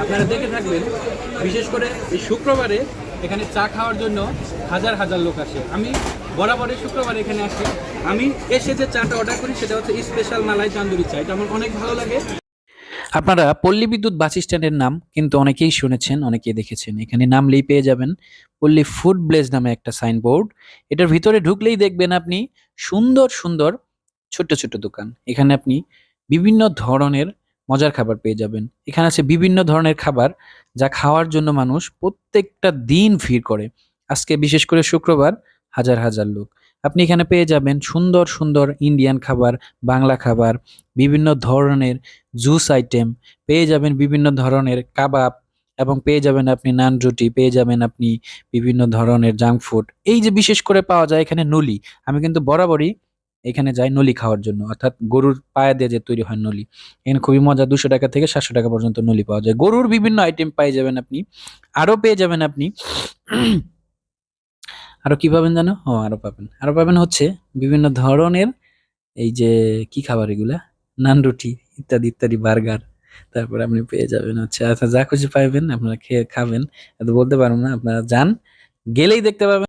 আপনারা দেখে থাকবেন, বিশেষ করে এই শুক্রবারে এখানে চা খাওয়ার জন্য হাজার হাজার লোক আসে। আমি বরাবরই শুক্রবারে এখানে আসি। আমি এসে যে চাটা অর্ডার করি সেটা হচ্ছে স্পেশাল মালাই তান্দুরি চা। এটা আমার অনেক ভালো লাগে। আপনারা পল্লী বিদ্যুৎ বাস স্ট্যান্ডের নাম কিন্তু অনেকেই শুনেছেন, অনেকেই দেখেছেন। এখানে নামলেই পেয়ে যাবেন পল্লী ফুড ব্লেজ নামে একটা সাইনবোর্ড। এটার ভিতরে ঢুকলেই দেখবেন আপনি সুন্দর সুন্দর ছোট্ট ছোট্ট দোকান। এখানে আপনি বিভিন্ন ধরনের মজার খাবার পেয়ে যাবেন। এখানে আছে বিভিন্ন ধরনের খাবার যা খাওয়ার জন্য মানুষ প্রত্যেকটা দিন ভিড় করে। আজকে বিশেষ করে শুক্রবার হাজার হাজার লোক। আপনি এখানে পেয়ে যাবেন সুন্দর সুন্দর ইন্ডিয়ান খাবার, বাংলা খাবার, বিভিন্ন ধরনের জুস আইটেম, পেয়ে যাবেন বিভিন্ন ধরনের কাবাব, এবং পেয়ে যাবেন আপনি নান রুটি, পেয়ে যাবেন আপনি বিভিন্ন ধরনের জাঙ্ক ফুড। এই যে বিশেষ করে পাওয়া যায় এখানে নলি। আমি কিন্তু বরাবরই এখানে যাই নলি খাওয়ার জন্য, অর্থাৎ গরুর পায়া দিয়ে যে তৈরি হয় নলি। এখানে খুবই মজা, 200 টাকা থেকে 700 টাকা পর্যন্ত নলি পাওয়া যায়। গরুর বিভিন্ন আইটেম পেয়ে যাবেন আপনি। আরো পেয়ে যাবেন আপনি আরো কি পাবেন জানো? আরো পাবেন হচ্ছে বিভিন্ন ধরনের এই যে কি খাবার এগুলা, নান রুটি ইত্যাদি ইত্যাদি, বার্গার। তারপরে আপনি পেয়ে যাবেন হচ্ছে, আচ্ছা যা খুশি পাইবেন আপনারা খেয়ে খাবেন, এত বলতে পারবো না, আপনারা যান, গেলেই দেখতে পাবেন।